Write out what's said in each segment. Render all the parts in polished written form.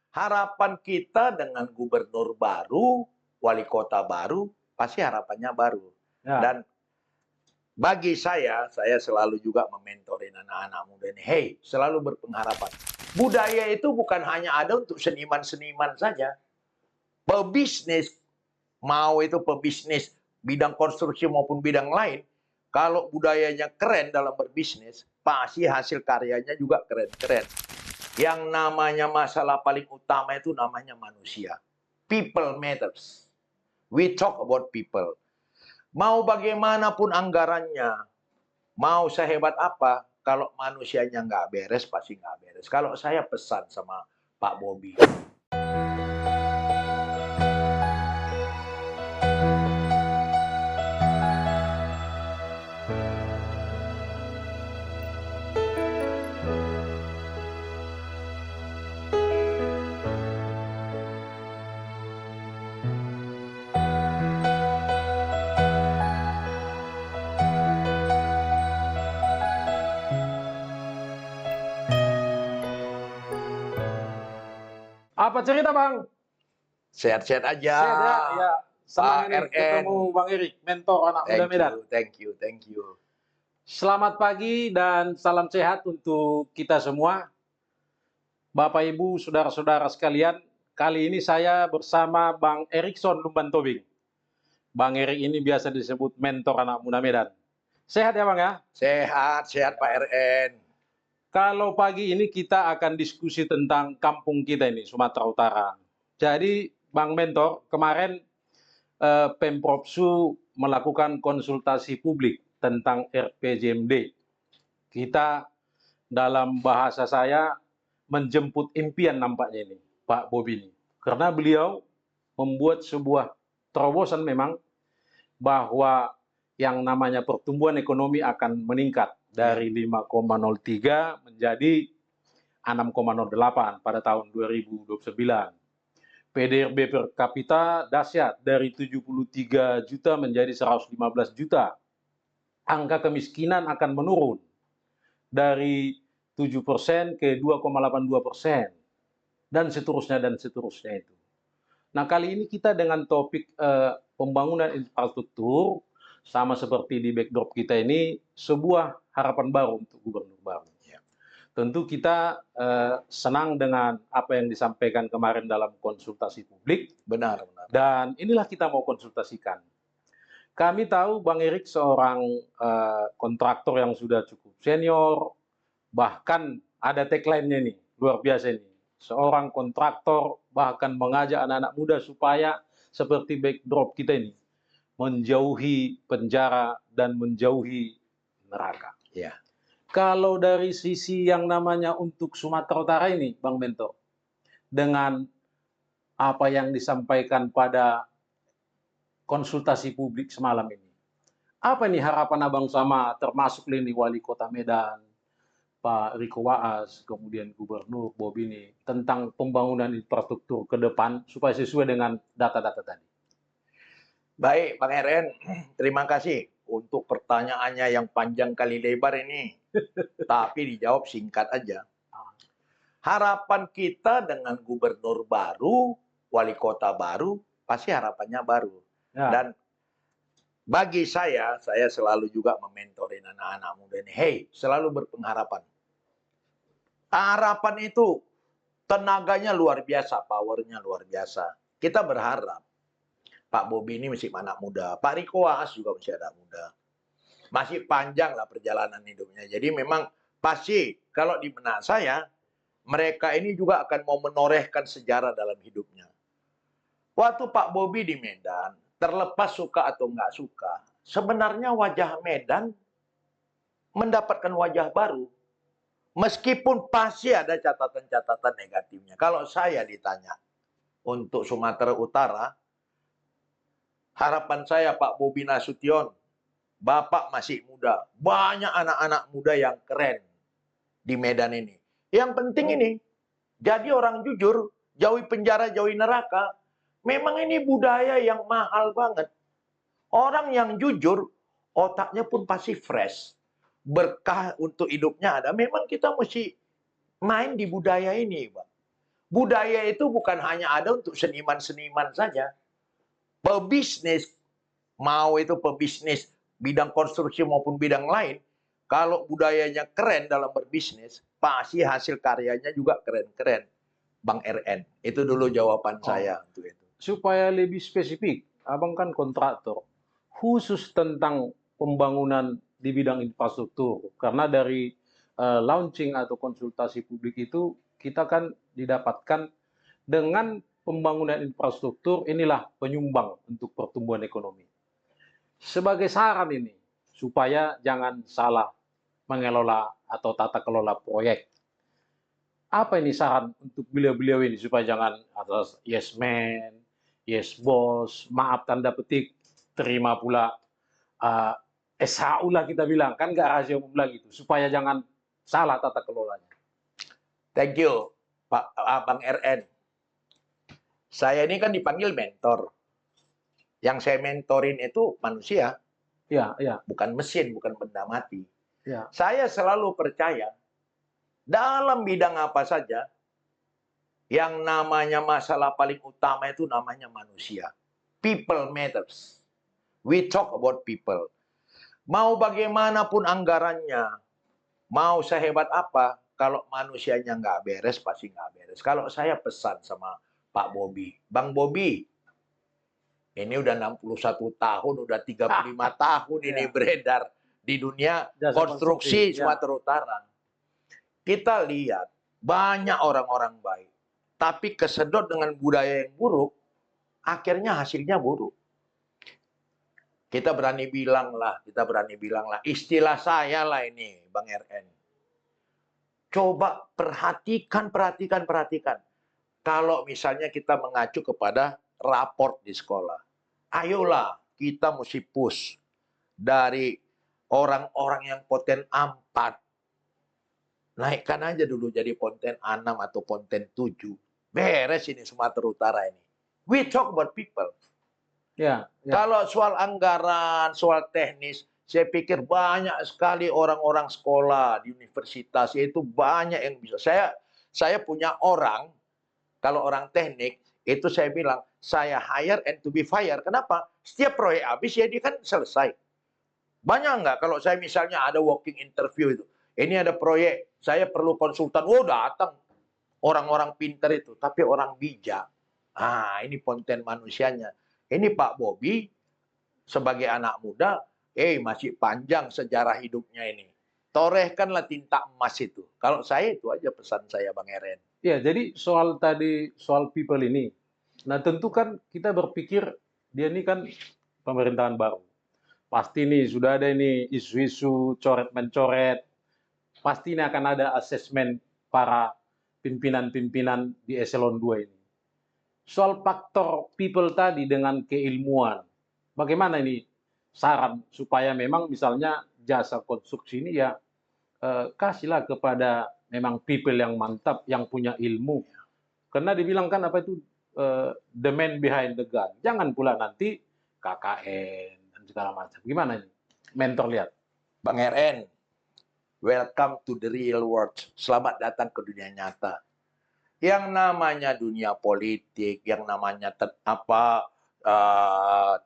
Harapan kita dengan gubernur baru, wali kota baru, pasti harapannya baru. Ya. Dan bagi saya selalu juga mementorin anak-anak muda ini. Hey, selalu berpengharapan. Budaya itu bukan hanya ada untuk seniman-seniman saja. Pebisnis, mau itu pebisnis bidang konstruksi maupun bidang lain, kalau budayanya keren dalam berbisnis, pasti hasil karyanya juga keren-keren. Yang namanya masalah paling utama itu namanya manusia. People matters. We talk about people. Mau bagaimanapun anggarannya, mau sehebat apa, kalau manusianya nggak beres, pasti nggak beres. Kalau saya pesan sama Pak Bobi. Apa cerita, Bang? Sehat-sehat aja. Sehat ya? Ya. Senang Pak ini RN. ketemu Bang Erik, mentor anak muda Medan. Thank you. Selamat pagi dan salam sehat untuk kita semua. Bapak, Ibu, saudara-saudara sekalian, kali ini saya bersama Bang Erikson Lumban Tobing. Bang Erik ini biasa disebut mentor anak muda Medan. Sehat ya, Bang ya? Sehat Pak RN. Kalau pagi ini kita akan diskusi tentang kampung kita ini, Sumatera Utara. Jadi, Bang Mentor, kemarin Pemprov Su melakukan konsultasi publik tentang RPJMD. Kita dalam bahasa saya menjemput impian nampaknya ini, Pak Bobi ini. Karena beliau membuat sebuah terobosan memang bahwa yang namanya pertumbuhan ekonomi akan meningkat dari 5,03 menjadi 6,08 pada tahun 2029. PDRB per kapita dahsyat dari 73 juta menjadi 115 juta. Angka kemiskinan akan menurun dari 7% ke 2,82%. Dan seterusnya itu. Nah, kali ini kita dengan topik pembangunan infrastruktur, sama seperti di backdrop kita ini, sebuah harapan baru untuk gubernur baru. Ya. Tentu kita senang dengan apa yang disampaikan kemarin dalam konsultasi publik. Benar. Dan inilah kita mau konsultasikan. Kami tahu Bang Erik seorang kontraktor yang sudah cukup senior, bahkan ada tagline-nya nih, luar biasa ini. Seorang kontraktor bahkan mengajak anak-anak muda supaya seperti backdrop kita ini, menjauhi penjara dan menjauhi neraka. Ya. Kalau dari sisi yang namanya untuk Sumatera Utara ini, Bang Mentor, dengan apa yang disampaikan pada konsultasi publik semalam ini, apa nih harapan Abang sama termasuk ini Wali Kota Medan, Pak Riko Waas, kemudian Gubernur Bobi ini, tentang pembangunan infrastruktur ke depan supaya sesuai dengan data-data tadi? Baik, Bang RN, terima kasih untuk pertanyaannya yang panjang kali lebar ini. Tapi dijawab singkat aja. Harapan kita dengan gubernur baru, wali kota baru, pasti harapannya baru. Ya. Dan bagi saya selalu juga mementorin anak-anak muda ini. Hey, selalu berpengharapan. Harapan itu tenaganya luar biasa, powernya luar biasa. Kita berharap Pak Bobi ini masih anak muda, Pak Riko Waas juga masih anak muda. Masih panjang lah perjalanan hidupnya. Jadi memang pasti kalau di benak saya, mereka ini juga akan mau menorehkan sejarah dalam hidupnya. Waktu Pak Bobi di Medan, terlepas suka atau nggak suka, sebenarnya wajah Medan mendapatkan wajah baru. Meskipun pasti ada catatan-catatan negatifnya. Kalau saya ditanya untuk Sumatera Utara, harapan saya Pak Bobi Nasution, Bapak masih muda, banyak anak-anak muda yang keren di Medan ini. Yang penting ini, jadi orang jujur, jauhi penjara, jauhi neraka. Memang ini budaya yang mahal banget. Orang yang jujur, otaknya pun pasti fresh. Berkah untuk hidupnya ada. Memang kita mesti main di budaya ini, Pak. Budaya itu bukan hanya ada untuk seniman-seniman saja. Pebisnis, mau itu pebisnis bidang konstruksi maupun bidang lain, kalau budayanya keren dalam berbisnis, pasti hasil karyanya juga keren-keren. Bang RN, itu dulu jawaban saya untuk itu. Supaya lebih spesifik, Abang kan kontraktor, khusus tentang pembangunan di bidang infrastruktur. Karena dari launching atau konsultasi publik itu, kita kan didapatkan dengan pembangunan infrastruktur, inilah penyumbang untuk pertumbuhan ekonomi. Sebagai saran ini, supaya jangan salah mengelola atau tata kelola proyek. Apa ini saran untuk beliau-beliau ini supaya jangan atas yes man, yes bos, maaf tanda petik, terima pula SHU lah kita bilang, kan nggak rahasia umum lagi itu, supaya jangan salah tata kelolanya. Thank you, Pak Bang RN. Saya ini kan dipanggil mentor. Yang saya mentorin itu manusia, Ya, ya, bukan mesin, bukan benda mati. ya. Saya selalu percaya dalam bidang apa saja, yang namanya masalah paling utama itu namanya manusia. People matters. We talk about people. Mau bagaimanapun anggarannya, mau sehebat apa, kalau manusianya nggak beres, pasti nggak beres. Kalau saya pesan sama Pak Bobi, Bang Bobi, ini udah 61 tahun, udah 35 tahun ini beredar di dunia Jasa konstruksi konstruksi, ya. Sumatera Utara. Kita lihat banyak orang-orang baik, tapi kesedot dengan budaya yang buruk, akhirnya hasilnya buruk. Kita berani bilang lah, istilah saya lah ini, Bang RN. Coba perhatikan. Kalau misalnya kita mengacu kepada raport di sekolah, ayolah kita mesti push dari orang-orang yang poten 4. Naikkan aja dulu jadi ponten 6 atau ponten 7. Beres ini Sumatera Utara ini. We talk about people. Ya, ya. Kalau soal anggaran, soal teknis, saya pikir banyak sekali orang-orang sekolah di universitas, itu banyak yang bisa. Saya punya orang, kalau orang teknik, itu saya bilang, saya hire and to be fired. Kenapa? Setiap proyek habis, ya dia kan selesai. Banyak nggak kalau saya misalnya ada walking interview itu, ini ada proyek, saya perlu konsultan, oh datang orang-orang pintar itu, tapi orang bijak. Ini konten manusianya. Ini Pak Bobi sebagai anak muda, masih panjang sejarah hidupnya ini. Torehkanlah tinta emas itu. Kalau saya itu aja pesan saya Bang Eren. Ya, jadi soal people ini, nah tentu kan kita berpikir dia ini kan pemerintahan baru. Pasti nih sudah ada ini isu-isu coret-mencoret, pasti ini akan ada asesmen para pimpinan-pimpinan di eselon 2 ini. Soal faktor people tadi dengan keilmuan, bagaimana ini saran supaya memang misalnya jasa konstruksi ini ya kasihlah kepada memang people yang mantap, yang punya ilmu. Karena dibilang kan apa itu the man behind the gun. Jangan pula nanti KKN dan segala macam. Gimana ini? Mentor lihat. Bang RN, welcome to the real world. Selamat datang ke dunia nyata. Yang namanya dunia politik, yang namanya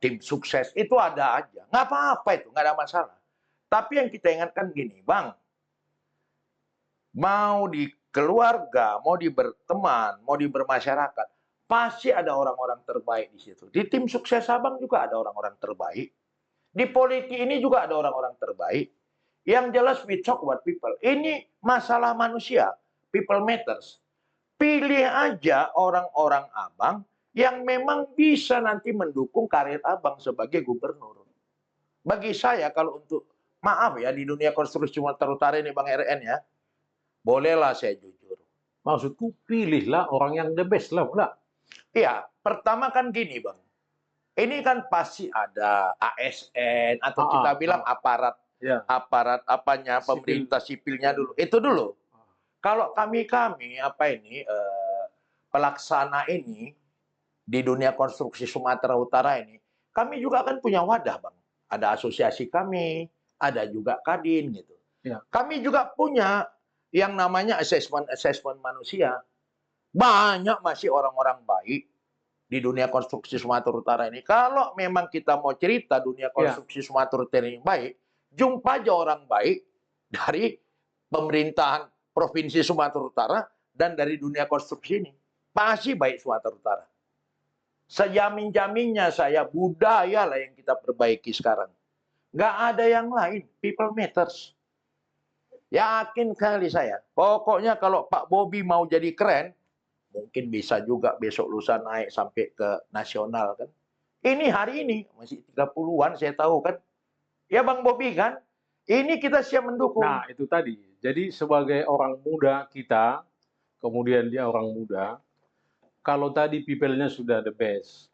tim sukses, itu ada aja. Nggak apa-apa itu, nggak ada masalah. Tapi yang kita ingatkan gini, Bang, mau di keluarga, mau di berteman, mau di bermasyarakat, pasti ada orang-orang terbaik di situ. Di tim sukses Abang juga ada orang-orang terbaik. Di politik ini juga ada orang-orang terbaik. Yang jelas we talk about people. Ini masalah manusia. People matters. Pilih aja orang-orang Abang yang memang bisa nanti mendukung karir Abang sebagai gubernur. Bagi saya kalau untuk, maaf ya, di dunia konstruksi Sumatera Utara ini Bang RN ya, bolehlah saya jujur. Maksudku pilihlah orang yang the best lah pula. Iya, pertama kan gini Bang. Ini kan pasti ada ASN atau kita bilang aparat pemerintah sipilnya dulu. Itu dulu. Kalau kami pelaksana ini di dunia konstruksi Sumatera Utara ini, kami juga kan punya wadah Bang. Ada asosiasi kami, ada juga Kadin gitu. Ya. Kami juga punya yang namanya assessment manusia. Banyak masih orang-orang baik di dunia konstruksi Sumatera Utara ini. Kalau memang kita mau cerita dunia Ya, konstruksi Sumatera Utara ini baik, jumpa aja orang baik dari pemerintahan Provinsi Sumatera Utara dan dari dunia konstruksi ini. Pasti baik Sumatera Utara. Sejamin-jaminnya saya, budaya lah yang kita perbaiki sekarang. Nggak ada yang lain. People matters. Yakin kali saya. Pokoknya kalau Pak Bobi mau jadi keren, mungkin bisa juga besok lusa naik sampai ke nasional kan. Ini hari ini masih 30-an saya tahu kan. Ya Bang Bobi kan. Ini kita siap mendukung. nah itu tadi. Jadi sebagai orang muda kita, kemudian dia orang muda, kalau tadi people-nya sudah the best,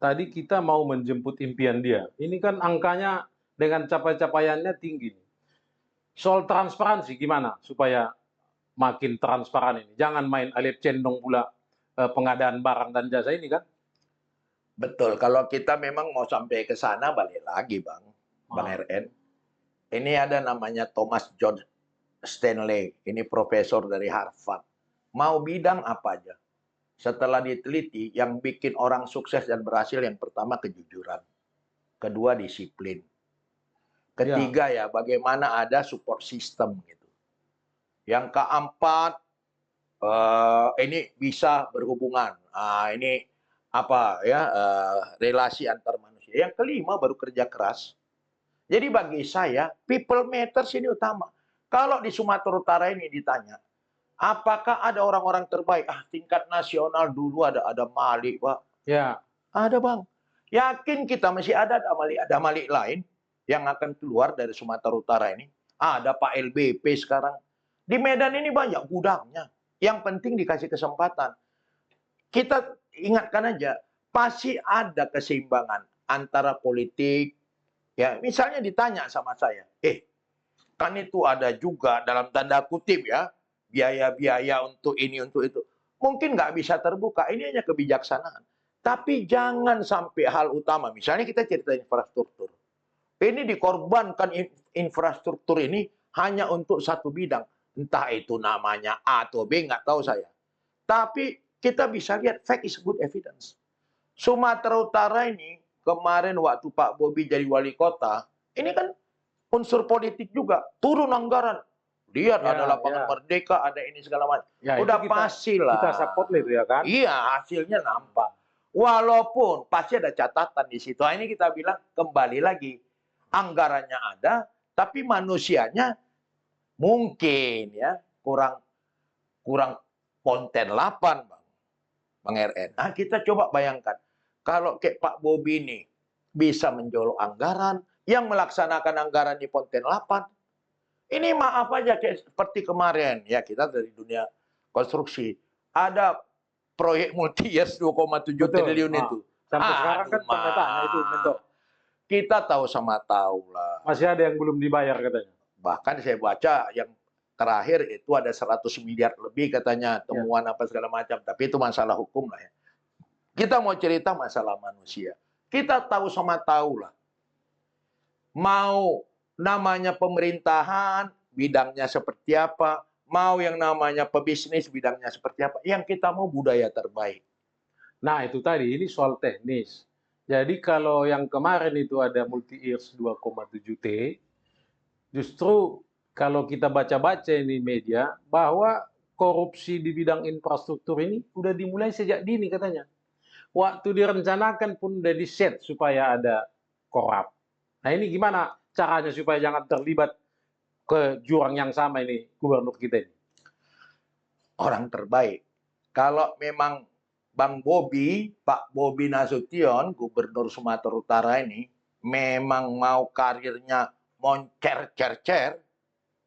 tadi kita mau menjemput impian dia. Ini kan angkanya dengan capaiannya tinggi. Soal transparansi gimana supaya makin transparan ini? Jangan main alip cendong pula pengadaan barang dan jasa ini kan? Betul, kalau kita memang mau sampai ke sana balik lagi Bang RN. Ini ada namanya Thomas John Stanley, ini profesor dari Harvard. Mau bidang apa aja? Setelah diteliti, yang bikin orang sukses dan berhasil yang pertama kejujuran. Kedua disiplin. Ketiga ya bagaimana ada support system gitu. Yang keempat ini bisa berhubungan. Ini apa ya relasi antar manusia. Yang kelima baru kerja keras. Jadi bagi saya people matters ini utama. Kalau di Sumatera Utara ini ditanya, apakah ada orang-orang terbaik? Tingkat nasional dulu ada Malik, Pak. Ya. Ada, Bang. Yakin kita masih ada Malik lain yang akan keluar dari Sumatera Utara ini. Ada Pak LBP sekarang. Di Medan ini banyak gudangnya. Yang penting dikasih kesempatan. Kita ingatkan aja, pasti ada keseimbangan antara politik. Ya, misalnya ditanya sama saya, kan itu ada juga dalam tanda kutip ya, biaya-biaya untuk ini, untuk itu. Mungkin nggak bisa terbuka, ini hanya kebijaksanaan. Tapi jangan sampai hal utama, misalnya kita cerita infrastruktur. Ini dikorbankan infrastruktur ini hanya untuk satu bidang. Entah itu namanya A atau B, nggak tahu saya. Tapi kita bisa lihat, fact is good evidence. Sumatera Utara ini, kemarin waktu Pak Bobi jadi wali kota, ini kan unsur politik juga. Turun anggaran. Lihat ada lapangan merdeka, ada ini segala macam. Ya, udah pasti lah. Kita support itu ya kan? Iya, hasilnya nampak. Walaupun pasti ada catatan di situ. Ini kita bilang kembali lagi. Anggarannya ada, tapi manusianya mungkin ya kurang konten 8, Bang RN. Nah, kita coba bayangkan. Kalau kayak Pak Bobi ini bisa menjolok anggaran, yang melaksanakan anggaran di Ponten 8. Ini maaf aja kayak seperti kemarin. Ya, kita dari dunia konstruksi. Ada proyek multi-years 2,7 triliun itu. Sampai sekarang kan pernyataannya itu, Mentor. Kita tahu sama tahu lah. Masih ada yang belum dibayar katanya. Bahkan saya baca yang terakhir itu ada 100 miliar lebih katanya temuan apa segala macam. Tapi itu masalah hukum lah ya. Kita mau cerita masalah manusia. Kita tahu sama tahu lah. Mau namanya pemerintahan, bidangnya seperti apa. Mau yang namanya pebisnis, bidangnya seperti apa. Yang kita mau budaya terbaik. Nah, itu tadi, ini soal teknis. Jadi kalau yang kemarin itu ada multi-years 2,7T, justru kalau kita baca-baca ini media, bahwa korupsi di bidang infrastruktur ini udah dimulai sejak dini katanya. Waktu direncanakan pun udah di-set supaya ada korup. Nah ini gimana caranya supaya jangan terlibat ke jurang yang sama ini gubernur kita ini? Orang terbaik. Kalau memang Bang Bobi, Pak Bobi Nasution, Gubernur Sumatera Utara ini, memang mau karirnya moncer-cer-cer,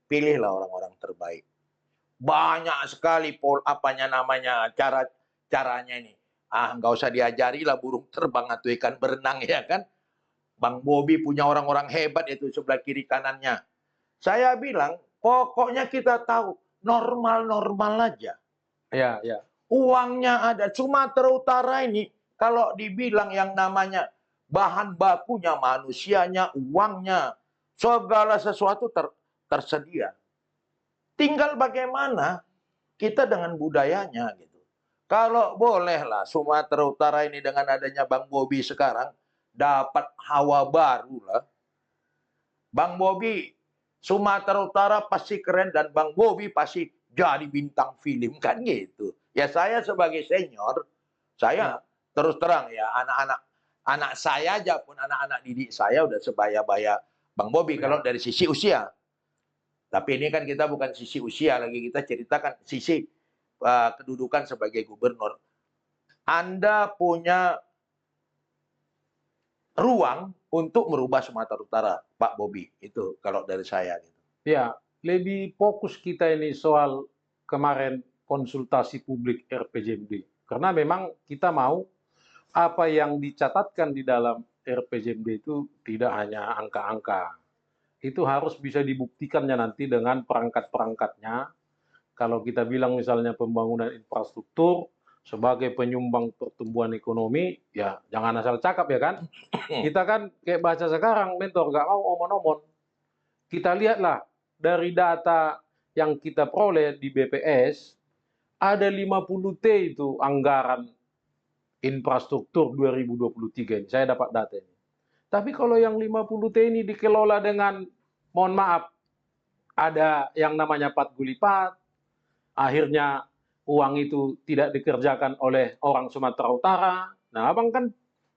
pilihlah orang-orang terbaik. Banyak sekali caranya ini. Nggak usah diajari lah burung terbang atau ikan berenang ya kan. Bang Bobi punya orang-orang hebat itu sebelah kiri kanannya. Saya bilang, pokoknya kita tahu normal-normal aja. Ya, ya. Uangnya ada. Sumatera Utara ini kalau dibilang yang namanya bahan bakunya, manusianya, uangnya, segala sesuatu tersedia. Tinggal bagaimana kita dengan budayanya gitu. Kalau bolehlah Sumatera Utara ini dengan adanya Bang Bobi sekarang dapat hawa baru lah. Bang Bobi, Sumatera Utara pasti keren dan Bang Bobi pasti jadi bintang film kan gitu. Ya saya sebagai senior, saya terus terang ya anak saya aja pun anak-anak didik saya udah sebaya-baya Bang Bobi kalau dari sisi usia. Tapi ini kan kita bukan sisi usia lagi, kita ceritakan sisi kedudukan sebagai gubernur. Anda punya ruang untuk merubah Sumatera Utara, Pak Bobi. Itu kalau dari saya. Gitu. Ya, lebih fokus kita ini soal kemarin konsultasi publik RPJMD. Karena memang kita mau apa yang dicatatkan di dalam RPJMD itu tidak hanya angka-angka. Itu harus bisa dibuktikannya nanti dengan perangkat-perangkatnya. Kalau kita bilang misalnya pembangunan infrastruktur sebagai penyumbang pertumbuhan ekonomi, ya jangan asal cakap ya kan. Kita kan kayak baca sekarang, mentor, nggak mau omon-omon. Kita lihatlah dari data yang kita peroleh di BPS, ada 50 T itu anggaran infrastruktur 2023 ini. Saya dapat data ini. Tapi kalau yang 50 T ini dikelola dengan, mohon maaf, ada yang namanya pat gulipat, akhirnya uang itu tidak dikerjakan oleh orang Sumatera Utara. Nah, Abang kan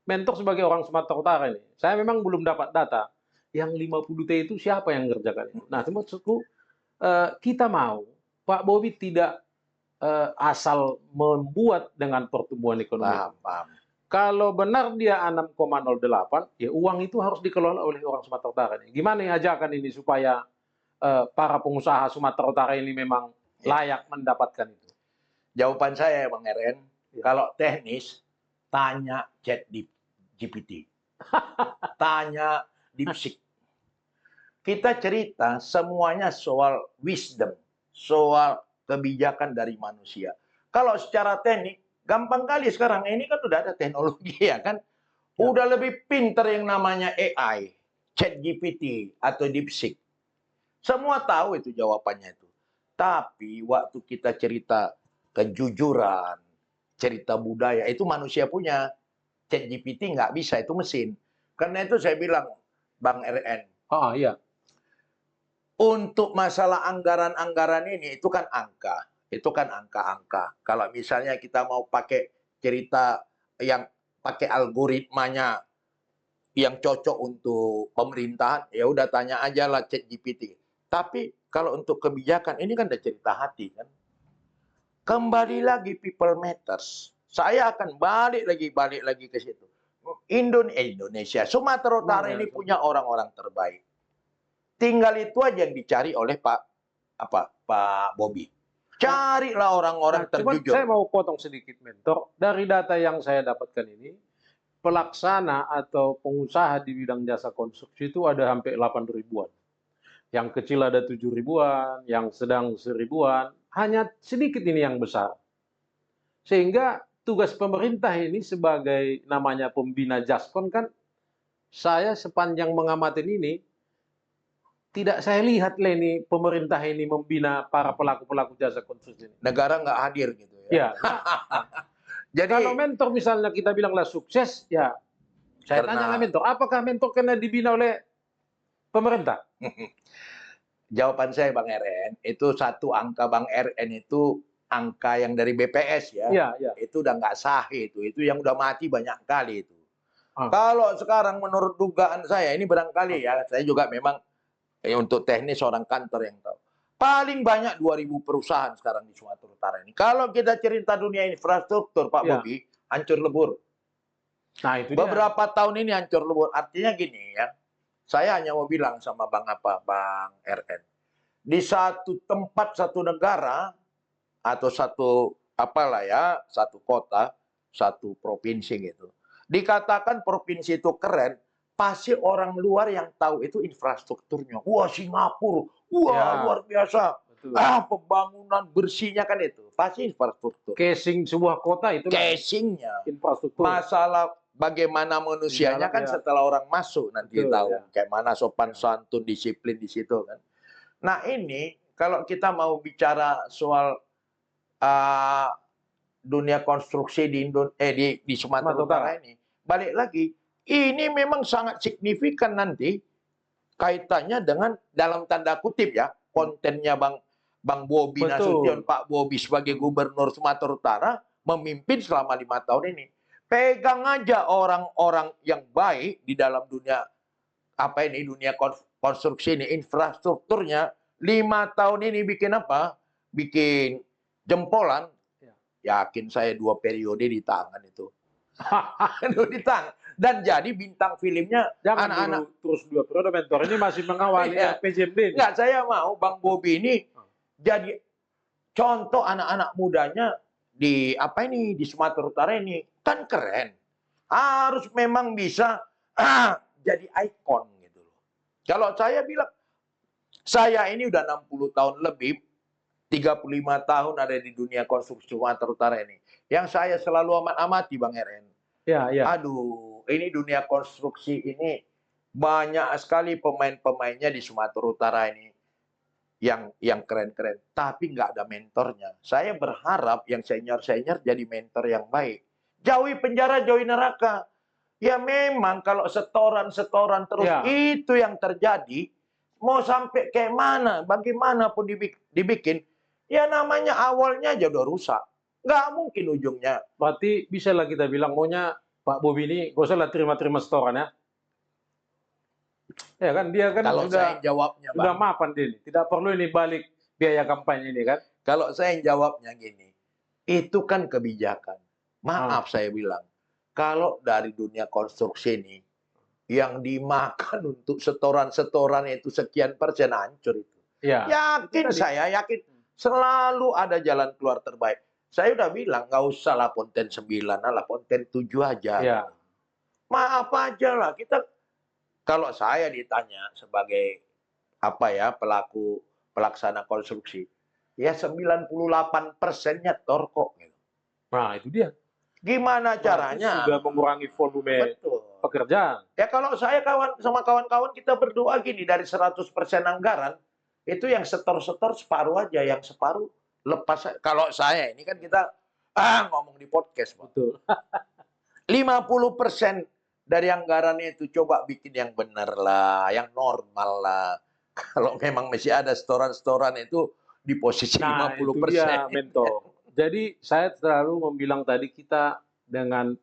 mentor sebagai orang Sumatera Utara ini. Saya memang belum dapat data. Yang 50 T itu siapa yang mengerjakan itu? Nah, maksudku, kita mau Pak Bobi tidak asal membuat dengan pertumbuhan ekonomi. Paham. Kalau benar dia 6,08, ya uang itu harus dikelola oleh orang Sumatera Utara. Gimana ajakan ini supaya para pengusaha Sumatera Utara ini memang layak mendapatkan itu? Jawaban saya, Bang Eren, kalau teknis, tanya ChatGPT. Tanya DeepSeek. Kita cerita semuanya soal wisdom, soal kebijakan dari manusia. Kalau secara teknik, gampang kali sekarang. Ini kan udah ada teknologi ya kan. Udah lebih pinter yang namanya AI, ChatGPT atau DeepSeek. Semua tahu itu jawabannya itu. Tapi waktu kita cerita kejujuran, cerita budaya, itu manusia punya. ChatGPT nggak bisa, itu mesin. Karena itu saya bilang, Bang RN, Iya. untuk masalah anggaran-anggaran ini, itu kan angka. Itu kan angka-angka. Kalau misalnya kita mau pakai cerita yang pakai algoritmanya yang cocok untuk pemerintahan, ya udah tanya aja lah ChatGPT. Tapi kalau untuk kebijakan, ini kan udah cerita hati kan. Kembali lagi people matters. Saya akan balik lagi ke situ. Indonesia, Sumatera Utara ini punya orang-orang terbaik. Tinggal itu aja yang dicari oleh Pak Bobi. Carilah orang-orang terjujur. Saya mau potong sedikit, mentor. Dari data yang saya dapatkan ini, pelaksana atau pengusaha di bidang jasa konstruksi itu ada hampir 8 ribuan. Yang kecil ada 7 ribuan, yang sedang 1000-an. Hanya sedikit ini yang besar. Sehingga tugas pemerintah ini sebagai namanya pembina Jaskon kan, saya sepanjang mengamati ini, tidak saya lihat lah ini pemerintah ini membina para pelaku-pelaku jasa konstruksi ini. Negara nggak hadir gitu ya. Jadi kalau mentor misalnya kita bilanglah sukses, ya saya tanya mentor, apakah mentor kena dibina oleh pemerintah? Jawaban saya Bang RN, itu satu angka Bang RN itu angka yang dari BPS ya. Itu udah nggak sah itu yang udah mati banyak kali itu. Kalau sekarang menurut dugaan saya, ini barangkali ya, saya juga memang untuk teknis orang kantor yang tahu. Paling banyak 2000 perusahaan sekarang di Sumatera Utara ini. Kalau kita cerita dunia infrastruktur, Pak Bobi, hancur lebur. Nah, itu beberapa tahun ini hancur lebur. Artinya gini ya, saya hanya mau bilang sama Bang RN. Di satu tempat, satu negara, atau satu satu kota, satu provinsi gitu. Dikatakan provinsi itu keren, pasti orang luar yang tahu itu infrastrukturnya. Wah, Singapura, luar biasa. Pembangunan bersihnya kan itu. Pasti infrastruktur. Casing sebuah kota itu casingnya. Infrastruktur. Masalah bagaimana manusianya kan setelah orang masuk nanti tahu. Kayak mana sopan santun, disiplin di situ kan. Nah ini, kalau kita mau bicara soal dunia konstruksi di Sumatera Sumatera Utara Utara. ini, balik lagi, ini memang sangat signifikan nanti kaitannya dengan dalam tanda kutip ya kontennya Bang Bobi Nasution, Betul. Pak Bobi sebagai gubernur Sumatera Utara memimpin selama 5 tahun ini. Pegang aja orang-orang yang baik di dalam dunia dunia konstruksi ini, infrastrukturnya 5 tahun ini bikin apa? Bikin jempolan. Yakin saya 2 periode di tangan itu. Di tangan. Dan jadi bintang filmnya Jangan anak-anak. dulu terus 2 periode mentor ini masih mengawali Iya. RPJMD ini. Enggak, saya mau Bang Bobi ini jadi contoh anak-anak mudanya di di Sumatera Utara ini. Kan keren. Harus memang bisa jadi ikon gitu loh. Kalau saya bilang, saya ini udah 60 tahun lebih, 35 tahun ada di dunia konstruksi Sumatera Utara ini. Yang saya selalu amat-amati Bang RN. Ya, ya. Aduh, ini dunia konstruksi ini banyak sekali pemain-pemainnya di Sumatera Utara ini yang keren-keren, tapi nggak ada mentornya. Saya berharap yang senior-senior jadi mentor yang baik. Jauhi penjara, jauhi neraka. Ya memang kalau setoran-setoran terus Ya. itu yang terjadi, mau sampai kayak mana, bagaimanapun dibikin, ya namanya awalnya aja udah rusak. Nggak mungkin ujungnya. Berarti bisa lah kita bilang maunya Pak Bobi ini gak usah lah terima-terima setoran ya. Ya kan dia kan Kalau saya jawabnya, sudah Bang, mapan dia ini. Tidak perlu ini balik biaya kampanye ini kan. kalau saya jawabnya gini, itu kan kebijakan. Maaf saya bilang, kalau dari dunia konstruksi ini, yang dimakan untuk setoran-setoran itu sekian persen hancur itu. Ya. Yakin Itu tadi. saya, yakin selalu ada jalan keluar terbaik. Saya udah bilang, nggak usah lah Ponten 9, lah Ponten 7 aja. Ya. Maaf aja lah, kita kalau saya ditanya sebagai pelaksana konstruksi, ya 98%-nya torkok. Gitu. Nah itu dia. Gimana Berarti caranya? sudah mengurangi volume Betul. pekerjaan. Ya kalau saya sama kawan-kawan kita berdoa gini, dari 100% anggaran, itu yang setor-setor separuh aja, yang separuh lepas. Kalau saya, ini kan kita ngomong di podcast, Pak. Betul. 50% dari anggarannya itu coba bikin yang benar lah, yang normal lah. Kalau memang masih ada setoran-setoran itu di posisi Nah 50%. itu dia mentor. Jadi saya selalu membilang tadi kita dengan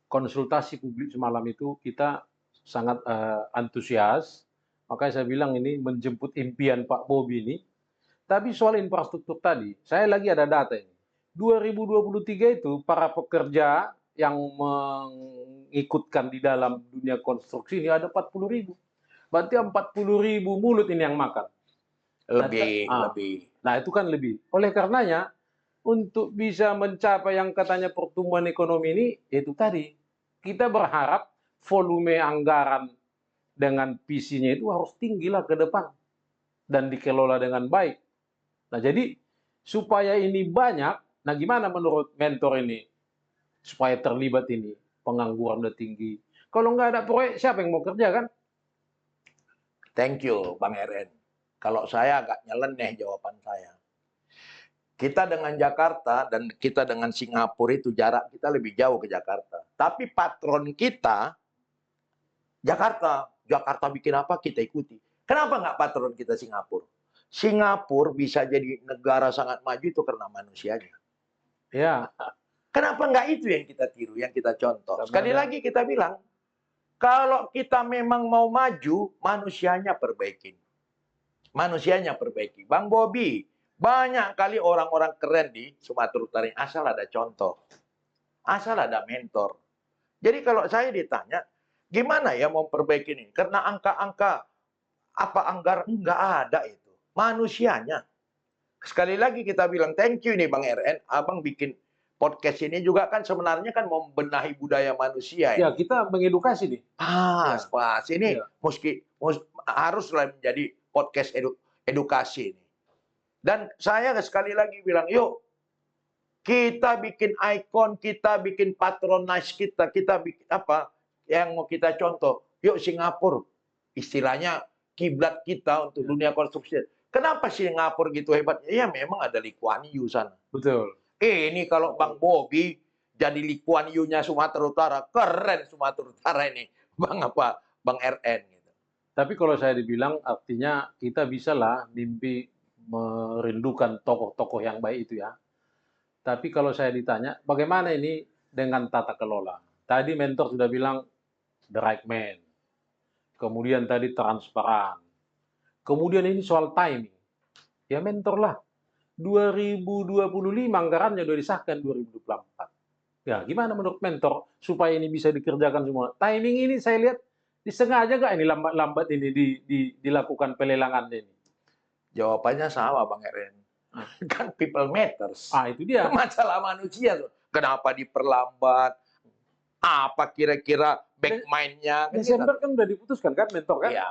konsultasi publik semalam itu kita sangat antusias. Makanya saya bilang ini menjemput impian Pak Bobi ini. Tapi soal infrastruktur tadi, saya lagi ada data ini. 2023 itu para pekerja yang mengikutkan di dalam dunia konstruksi ini ada 40.000. Berarti 40.000 mulut ini yang makan. Lebih. Nah itu kan lebih. Oleh karenanya, untuk bisa mencapai yang katanya pertumbuhan ekonomi ini, itu tadi, kita berharap volume anggaran dengan visinya itu harus tinggi lah ke depan dan dikelola dengan baik. Nah jadi supaya ini banyak, nah gimana menurut mentor ini supaya terlibat ini? Pengangguran udah tinggi. Kalau nggak ada proyek, siapa yang mau kerja kan? Thank you, Bang RN. Kalau saya agak nyeleneh jawaban saya. Kita dengan Jakarta dan kita dengan Singapura itu jarak kita lebih jauh ke Jakarta. Tapi patron kita, Jakarta. Jakarta bikin apa, kita ikuti. Kenapa nggak patron kita Singapura? Singapura bisa jadi negara sangat maju itu karena manusianya. Ya. Kenapa nggak itu yang kita tiru, yang kita contoh? Sekali lagi kita bilang, kalau kita memang mau maju, manusianya perbaikin. Manusianya perbaiki. Bang Bobi, banyak kali orang-orang keren di Sumatera Utara ini, asal ada contoh. Asal ada mentor. Jadi kalau saya ditanya, gimana ya mau perbaiki ini? Karena angka-angka anggaran nggak ada itu. Manusianya. Sekali lagi kita bilang thank you nih Bang RN, Abang bikin podcast ini juga kan sebenarnya kan membenahi budaya manusia. Ya, kita mengedukasi nih. Pas ini haruslah menjadi podcast edukasi ini. Dan saya sekali lagi bilang, yuk kita bikin ikon, kita bikin patronize kita bikin apa yang mau kita contoh. Yuk Singapura, istilahnya kiblat kita untuk dunia konstruksi. Kenapa Singapura gitu hebatnya? Ya memang ada Lee Kuan Yew sana. Betul. Ini kalau Bang Bobi jadi Lee Kuan Yew-nya Sumatera Utara, keren Sumatera Utara ini. Bang apa? Bang RN gitu. Tapi kalau saya dibilang artinya kita bisalah mimpi merindukan tokoh-tokoh yang baik itu ya. Tapi kalau saya ditanya, bagaimana ini dengan tata kelola? Tadi mentor sudah bilang the right man. Kemudian tadi transparan. Kemudian ini soal timing. Ya mentor lah. 2025 anggarannya sudah disahkan 2024. Ya, gimana menurut mentor supaya ini bisa dikerjakan semua? Timing ini saya lihat disengaja nggak ini lambat-lambat ini dilakukan pelelangan ini? Jawabannya sama Bang RN. Kan people matters. Ah, itu dia. Masalah manusia tuh. Kenapa diperlambat? Apa kira-kira back mind-nya? Kan Desember kan udah diputuskan kan mentor kan? Iya.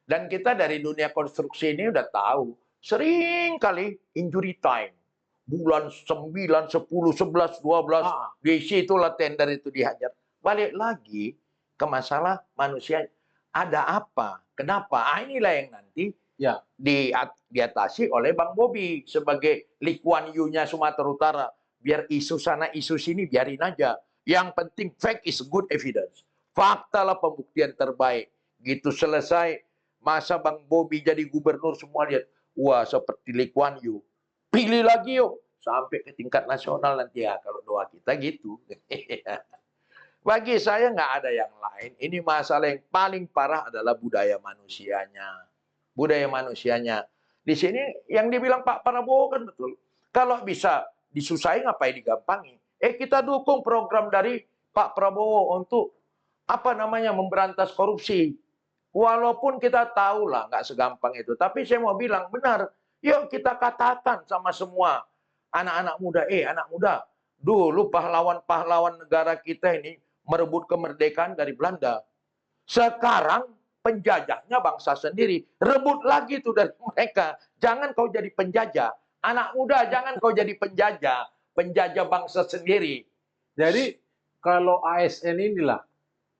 Dan kita dari dunia konstruksi ini udah tahu, sering kali injury time. Bulan 9, 10, 11, 12, Ah, di situlah tender itu dihajar. Balik lagi ke masalah manusia. Ada apa? Kenapa? Inilah yang nanti ya. diatasi oleh Bang Bobi sebagai Lee Kuan Yew-nya Sumatera Utara. Biar isu sana, isu sini, biarin aja. Yang penting fact is good evidence. Fakta lah pembuktian terbaik. Gitu selesai, masa Bang Bobi jadi gubernur semua lihat. Wah, seperti Lee Kuan Yew. Pilih lagi yuk. Sampai ke tingkat nasional nanti ya. Kalau doa kita gitu. Bagi saya nggak ada yang lain. Ini masalah yang paling parah adalah budaya manusianya. Budaya manusianya. Di sini yang dibilang Pak Prabowo kan betul. Kalau bisa disusahi ngapain digampangi? Kita dukung program dari Pak Prabowo untuk apa namanya memberantas korupsi. Walaupun kita tahu lah nggak segampang itu. Tapi saya mau bilang benar. Yuk kita katakan sama semua anak-anak muda. Anak muda. Dulu pahlawan-pahlawan negara kita ini merebut kemerdekaan dari Belanda. Sekarang penjajahnya bangsa sendiri. Rebut lagi tuh dari mereka. Jangan kau jadi penjajah. Anak muda, jangan kau jadi penjajah. Penjajah bangsa sendiri. Jadi kalau ASN inilah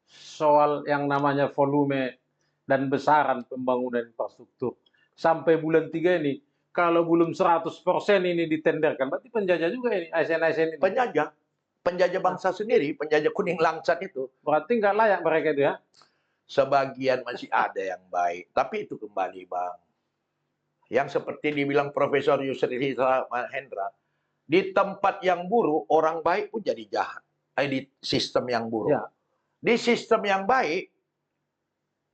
soal yang namanya volume dan besaran pembangunan infrastruktur. Sampai bulan 3 ini, kalau belum 100% ini ditenderkan, berarti penjajah juga ini, ASN-ASN ini. Penjajah. Penjajah bangsa sendiri, penjajah kuning langsat itu. Berarti nggak layak mereka itu ya? Sebagian masih ada yang baik. Tapi itu kembali Bang. Yang seperti dibilang Profesor Yusril Mahendra, di tempat yang buruk, orang baik pun jadi jahat. Di sistem yang buruk. Ya. Di sistem yang baik,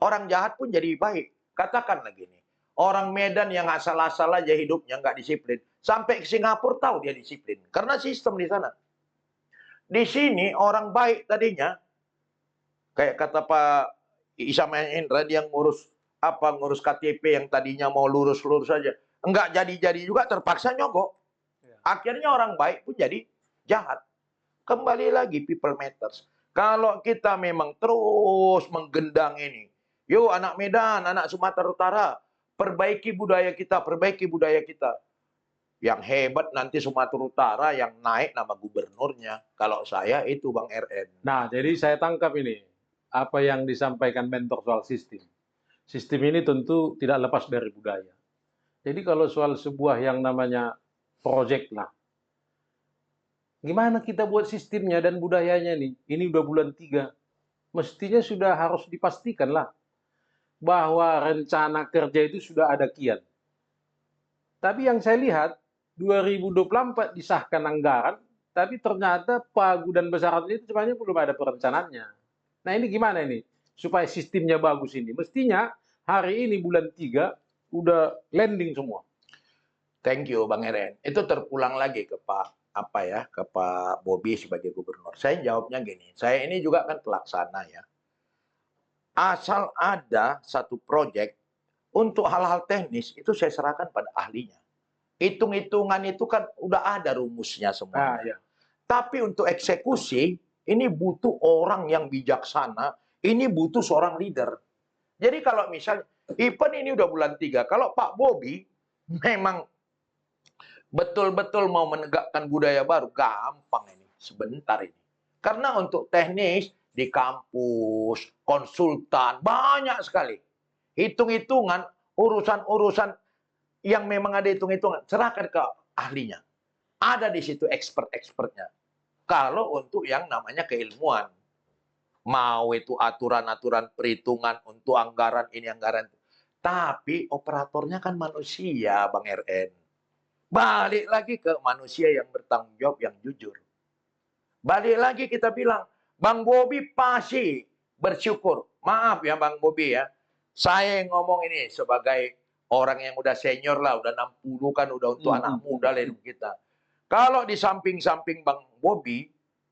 orang jahat pun jadi baik. Katakan lagi nih, orang Medan yang asal-asal aja hidupnya nggak disiplin. Sampai ke Singapura tahu dia disiplin. Karena sistem di sana. Di sini orang baik tadinya, kayak kata Pak Isa Mahendra, dia ngurus KTP yang tadinya mau lurus-lurus saja. Enggak jadi-jadi juga, terpaksa nyogok. Akhirnya orang baik pun jadi jahat. Kembali lagi people matters. Kalau kita memang terus menggendang ini, yuk anak Medan, anak Sumatera Utara, perbaiki budaya kita, perbaiki budaya kita. Yang hebat nanti Sumatera Utara yang naik nama gubernurnya. Kalau saya itu Bang RN. Nah, jadi saya tangkap ini, apa yang disampaikan mentor soal sistem. Sistem ini tentu tidak lepas dari budaya. Jadi kalau soal sebuah yang namanya project lah, gimana kita buat sistemnya dan budayanya nih? Ini udah bulan 3. Mestinya sudah harus dipastikan lah bahwa rencana kerja itu sudah ada kian. Tapi yang saya lihat, 2024 disahkan anggaran, tapi ternyata pagu dan besaran itu sebenarnya belum ada perencanaannya. Nah ini gimana ini? Supaya sistemnya bagus ini. Mestinya hari ini bulan 3 udah landing semua. Thank you Bang Eren. Itu terpulang lagi ke ke Pak Bobi sebagai gubernur. Saya jawabnya gini, saya ini juga kan pelaksana ya. Asal ada satu proyek untuk hal-hal teknis itu saya serahkan pada ahlinya. Hitung-hitungan itu kan udah ada rumusnya semua. Ya. Tapi untuk eksekusi ini butuh orang yang bijaksana, ini butuh seorang leader. Jadi kalau misalnya event ini udah bulan 3, kalau Pak Bobi memang betul-betul mau menegakkan budaya baru, gampang ini, sebentar ini. Karena untuk teknis di kampus, konsultan, banyak sekali. Hitung-hitungan, urusan-urusan yang memang ada hitung-hitungan, serahkan ke ahlinya. Ada di situ expert-expertnya. Kalau untuk yang namanya keilmuan. Mau itu aturan-aturan perhitungan untuk anggaran ini, anggaran itu. Tapi operatornya kan manusia, Bang RN. Balik lagi ke manusia yang bertanggung jawab, yang jujur. Balik lagi kita bilang, Bang Bobi pasti bersyukur. Maaf ya Bang Bobi ya. Saya yang ngomong ini sebagai orang yang udah senior lah, udah 60 kan, udah untuk anak muda lah hidup kita. Kalau di samping-samping Bang Bobi,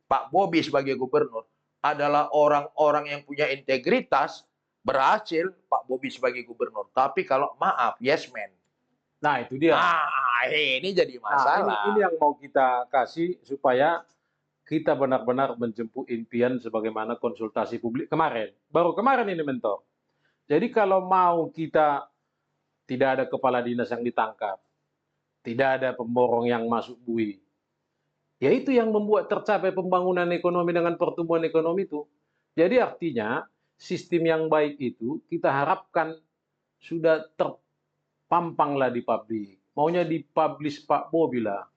Pak Bobi sebagai gubernur, adalah orang-orang yang punya integritas, berhasil Pak Bobi sebagai gubernur. Tapi kalau maaf, yes man. Nah, itu dia. Nah, ini jadi masalah. Nah, ini yang mau kita kasih supaya kita benar-benar menjemput impian sebagaimana konsultasi publik kemarin. Baru kemarin ini, Mentor. Jadi kalau mau kita tidak ada kepala dinas yang ditangkap, tidak ada pemborong yang masuk bui, ya itu yang membuat tercapai pembangunan ekonomi dengan pertumbuhan ekonomi itu. Jadi artinya sistem yang baik itu kita harapkan sudah terpampanglah di publik. Maunya dipublish Pak Bobi lah.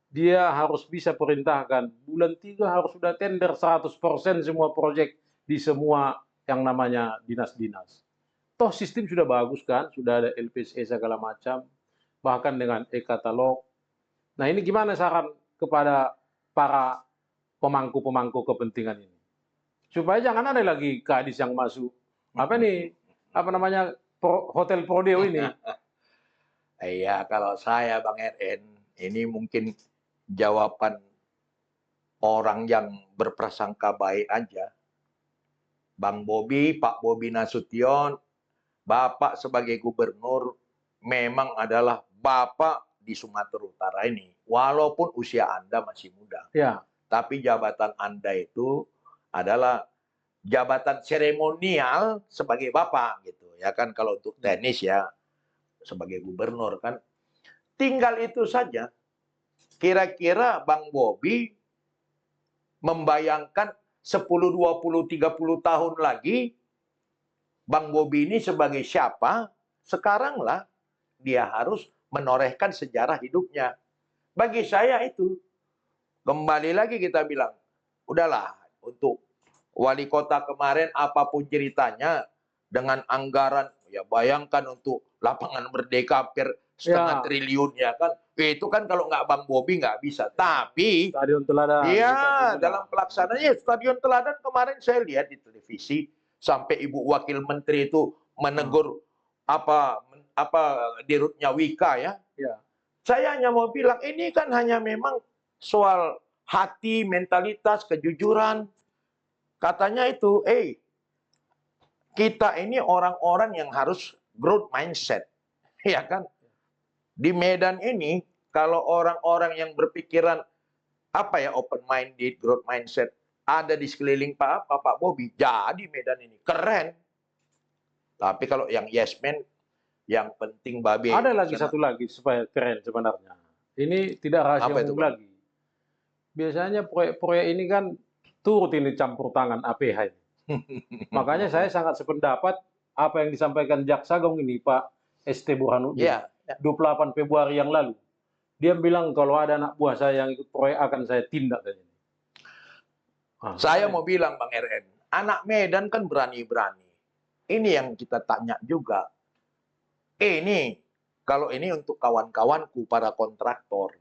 Dia harus bisa perintahkan bulan 3 harus sudah tender 100% semua proyek di semua yang namanya dinas-dinas. Toh sistem sudah bagus kan, sudah ada LPSE segala macam, bahkan dengan e-katalog. Nah ini gimana saran kepada para pemangku-pemangku kepentingan ini? Supaya jangan ada lagi kadis yang masuk, apa nih, apa namanya, hotel Prodeo ini. Iya, kalau saya Bang RN, ini mungkin jawaban orang yang berprasangka baik aja. Bang Bobi, Pak Bobi Nasution, Bapak sebagai gubernur memang adalah Bapak di Sumatera Utara ini. Walaupun usia Anda masih muda. Ya. Tapi jabatan Anda itu adalah jabatan seremonial sebagai Bapak gitu. Ya kan kalau untuk tenis ya sebagai gubernur kan. Tinggal itu saja. Kira-kira Bang Bobi membayangkan 10, 20, 30 tahun lagi Bang Bobi ini sebagai siapa? Sekaranglah dia harus menorehkan sejarah hidupnya. Bagi saya itu, kembali lagi kita bilang, udahlah untuk wali kota kemarin apapun ceritanya, dengan anggaran, ya bayangkan untuk lapangan Merdeka hampir setengah triliun ya kan. Itu kan kalau nggak Bang Bobi nggak bisa. Tapi, Stadion Teladan. ya dalam pelaksanaannya Stadion Teladan kemarin saya lihat di televisi, sampai Ibu Wakil Menteri itu menegur apa dirutnya Wika ya. Ya. Saya hanya mau bilang ini kan hanya memang soal hati, mentalitas, kejujuran. Katanya itu, kita ini orang-orang yang harus growth mindset. Ya kan? Di Medan ini kalau orang-orang yang berpikiran open minded, growth mindset ada di sekeliling Pak Bobi, jadi Medan ini keren. Tapi kalau yang yes man, yang penting babe. Ada lagi satu lagi supaya keren sebenarnya. Ini tidak rahasia umum lagi. Biasanya proyek-proyek ini kan turut ini campur tangan APH ini. Makanya saya sangat sependapat apa yang disampaikan Jaksa Agung ini Pak ST Burhanuddin 28 Februari yang lalu. Dia bilang kalau ada anak buah saya yang ikut proyek akan saya tindak. Saya mau bilang Bang RN, anak Medan kan berani-berani. Ini yang kita tanya juga. Ini kalau ini untuk kawan-kawanku para kontraktor.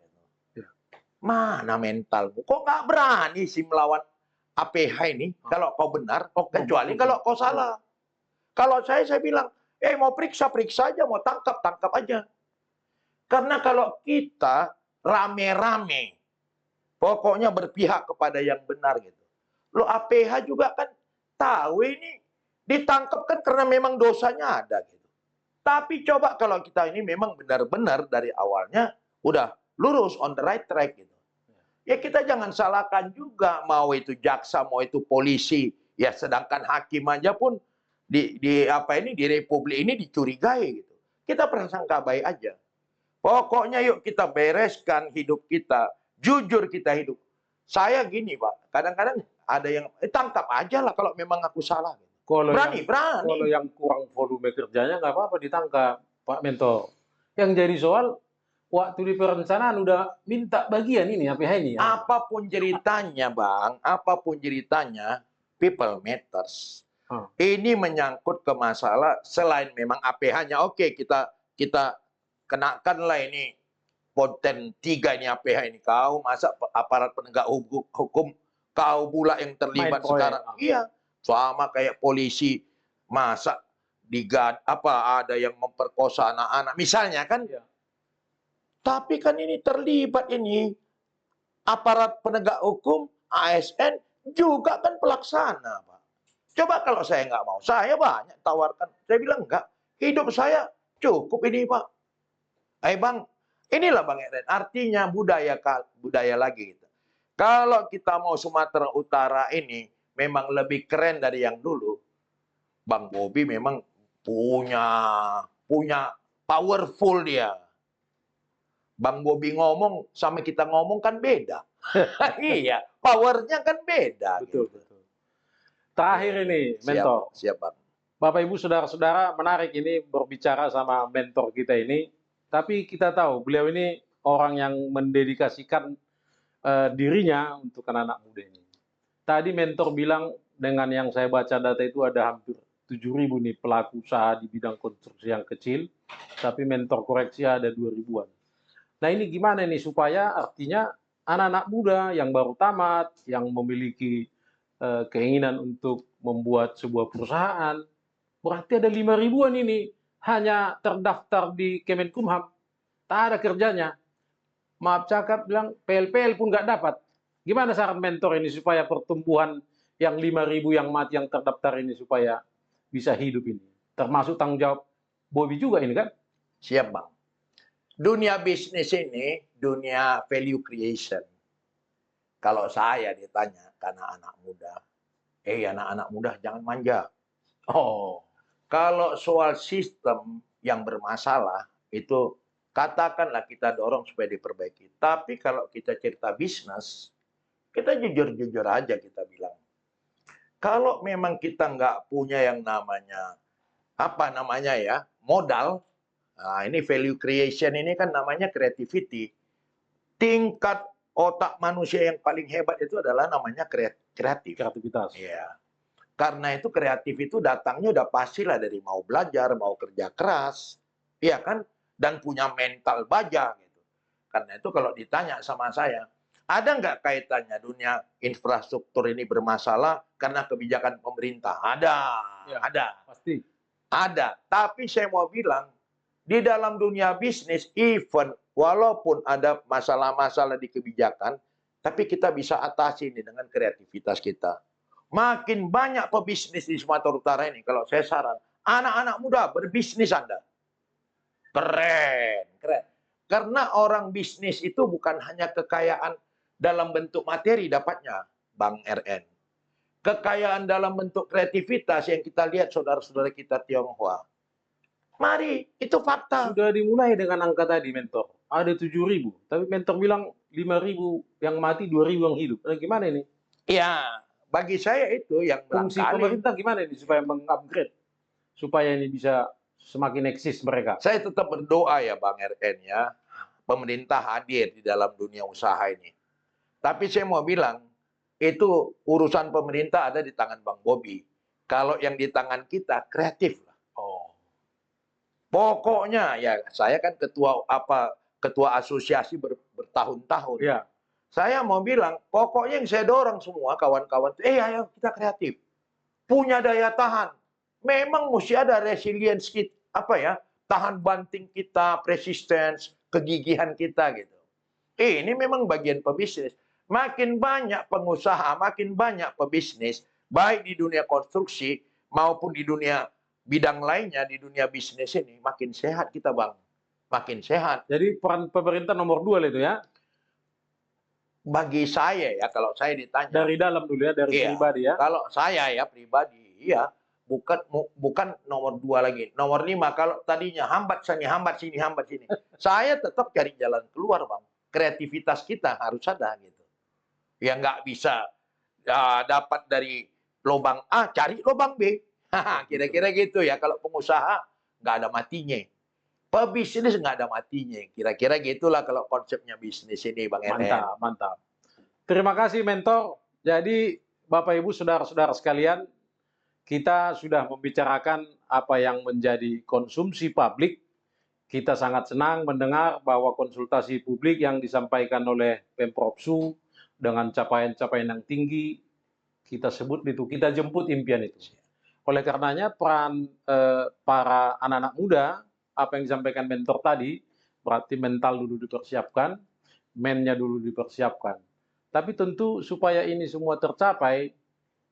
Mana mentalmu? Kok nggak berani sih melawan APH ini? Kalau kau benar, kecuali kalau kau salah. Kalau saya bilang, mau periksa aja, mau tangkap aja. Karena kalau kita rame-rame, pokoknya berpihak kepada yang benar gitu. Lo APH juga kan tahu ini ditangkap kan karena memang dosanya ada gitu. Tapi coba kalau kita ini memang benar-benar dari awalnya udah lurus on the right track gitu. Ya kita jangan salahkan juga, mau itu jaksa, mau itu polisi. Ya sedangkan hakim aja pun di Republik ini dicurigai gitu. Kita prasangka baik aja. Pokoknya yuk kita bereskan hidup kita, jujur kita hidup. Saya gini Pak, kadang-kadang ada yang tangkap aja lah kalau memang aku salah. Berani. Kalau yang kurang volume kerjanya nggak apa-apa ditangkap, Pak Mentor. Yang jadi soal waktu di perencanaan udah minta bagian ini APH ini ya. Apapun ceritanya, Bang, apapun ceritanya, people matters. Ah. Ini menyangkut ke masalah selain memang APH-nya, oke, kita kenakanlah ini konten 3 ini APH ini. Kau masa aparat penegak hukum, kau pula yang terlibat Main proyek. sekarang. Iya, sama kayak polisi, masa ada yang memperkosa anak-anak misalnya kan. Iya. Tapi kan ini terlibat ini aparat penegak hukum, ASN juga kan pelaksana, Pak. Coba kalau saya nggak mau, saya banyak tawarkan. Saya bilang enggak, hidup saya cukup ini, Pak. Bang, inilah Bang Eren, artinya budaya lagi gitu. Kalau kita mau Sumatera Utara ini memang lebih keren dari yang dulu, Bang Bobi memang punya powerful dia. Bang Bobi ngomong sama kita ngomong kan beda. Iya, powernya kan beda. Betul, Gitu. betul. Terakhir ini, mentor. Siap, Bang. Bapak Ibu saudara-saudara, menarik ini berbicara sama mentor kita ini. Tapi kita tahu beliau ini orang yang mendedikasikan dirinya untuk anak-anak muda ini. Tadi mentor bilang dengan yang saya baca data itu ada hampir 7.000 nih pelaku usaha di bidang konstruksi yang kecil, tapi mentor koreksi ada 2.000-an. Nah ini gimana nih supaya artinya anak-anak muda yang baru tamat, yang memiliki keinginan untuk membuat sebuah perusahaan, berarti ada 5.000-an ini hanya terdaftar di Kemenkumham, tak ada kerjanya. Maaf cakap bilang PLPL pun nggak dapat. Gimana saran mentor ini supaya pertumbuhan yang 5.000 yang mati yang terdaftar ini supaya bisa hidup ini? Termasuk tanggung jawab Bobi juga ini kan? Siap, Bang. Dunia bisnis ini, dunia value creation. Kalau saya ditanya ke anak-anak muda, anak-anak muda jangan manja. Oh, Kalau soal sistem yang bermasalah, itu katakanlah kita dorong supaya diperbaiki. Tapi kalau kita cerita bisnis, kita jujur-jujur aja kita bilang. Kalau memang kita nggak punya yang namanya, modal, nah ini value creation ini kan namanya creativity. Tingkat otak manusia yang paling hebat itu adalah namanya kreatif. kreativitas. Iya. Karena itu kreatif itu datangnya udah pastilah dari mau belajar, mau kerja keras, iya kan? Dan punya mental baja gitu. Karena itu kalau ditanya sama saya, ada nggak kaitannya dunia infrastruktur ini bermasalah karena kebijakan pemerintah? Ada, Ya, ada. pasti. Ada. Tapi saya mau bilang, di dalam dunia bisnis, even walaupun ada masalah-masalah di kebijakan, tapi kita bisa atasi ini dengan kreativitas kita. Makin banyak pebisnis di Sumatera Utara ini, kalau saya saran, anak-anak muda berbisnis Anda. Keren, keren. Karena orang bisnis itu bukan hanya kekayaan dalam bentuk materi dapatnya, Bang RN. Kekayaan dalam bentuk kreativitas yang kita lihat saudara-saudara kita Tionghoa. Mari, itu fakta. Sudah dimulai dengan angka tadi, mentor. Ada 7.000, tapi mentor bilang 5.000 yang mati, 2.000 yang hidup. Nah, gimana ini? Ya, bagi saya itu yang Fungsi barangkali pemerintah gimana ini supaya mengupgrade, supaya ini bisa semakin eksis mereka? saya tetap berdoa ya Bang RN ya, pemerintah hadir di dalam dunia usaha ini. Tapi saya mau bilang, itu urusan pemerintah ada di tangan Bang Bobi. Kalau yang di tangan kita kreatif lah. Oh, Pokoknya ya saya kan ketua asosiasi bertahun-tahun. ya. Saya mau bilang, pokoknya yang saya dorong semua kawan-kawan, ayo kita kreatif. Punya daya tahan. Memang mesti ada resilience kita, tahan banting kita, persistence, kegigihan kita gitu. Ini memang bagian pebisnis. Makin banyak pengusaha, makin banyak pebisnis, baik di dunia konstruksi maupun di dunia bidang lainnya, di dunia bisnis ini, makin sehat kita, Bang. Makin sehat. Jadi peran pemerintah nomor 2 lah itu ya. Bagi saya ya, kalau saya ditanya. Dari dalam dulu ya, dari Iya. pribadi ya. Kalau saya ya pribadi, iya. Bukan nomor 2 lagi. Nomor 5, kalau tadinya hambat sini, hambat sini, hambat sini. Saya tetap cari jalan keluar, Bang. Kreativitas kita harus ada gitu. Ya nggak bisa dapat dari lubang A, cari lubang B. Kira-kira gitu ya. Kalau pengusaha, nggak ada matinya. Pebisnis nggak ada matinya. Kira-kira gitulah kalau konsepnya bisnis ini, Bang RN. Mantap, mantap. Terima kasih mentor. Jadi Bapak Ibu saudara-saudara sekalian, kita sudah membicarakan apa yang menjadi konsumsi publik. Kita sangat senang mendengar bahwa konsultasi publik yang disampaikan oleh Pemprov Su dengan capaian-capaian yang tinggi, kita sebut itu, kita jemput impian itu. Oleh karenanya peran para anak-anak muda, apa yang disampaikan mentor tadi, berarti mental dulu dipersiapkan, mennya dulu dipersiapkan. Tapi tentu supaya ini semua tercapai,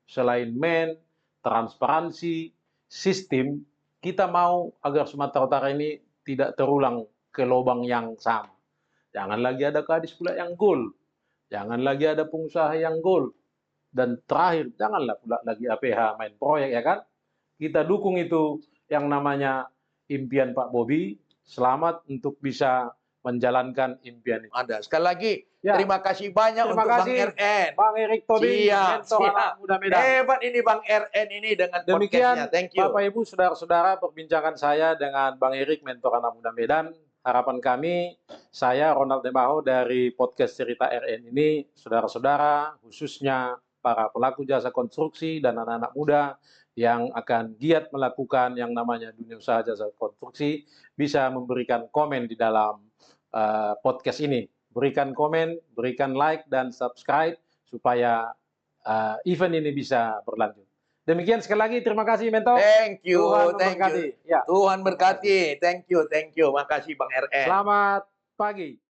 selain men, transparansi, sistem, kita mau agar Sumatera Utara ini tidak terulang ke lubang yang sama. Jangan lagi ada kadis pula yang gol. Jangan lagi ada pengusaha yang gol. Dan terakhir, janganlah pula lagi APH main proyek, ya kan? Kita dukung itu yang namanya impian Pak Bobi. Selamat untuk bisa menjalankan impian itu. Ada. Sekali lagi, Ya. terima kasih banyak Terima untuk kasih, Bang RN. Bang Erik Tobing, mentor anak muda Medan. Hebat ini Bang RN ini dengan Demikian, podcastnya. Thank you. Bapak Ibu, saudara-saudara, perbincangan saya dengan Bang Erik, mentor anak muda Medan. Harapan kami, saya Ronald Demaho dari podcast Cerita RN ini, saudara-saudara, khususnya para pelaku jasa konstruksi dan anak-anak muda yang akan giat melakukan yang namanya dunia usaha jasa konstruksi, bisa memberikan komen di dalam podcast ini. Berikan komen, berikan like, dan subscribe supaya event ini bisa berlanjut. Demikian sekali lagi, terima kasih mentor. Thank you. Tuhan Thank memberkati. you. Ya. Tuhan berkati. Thank you. Thank you. Makasih Bang RN. Selamat pagi.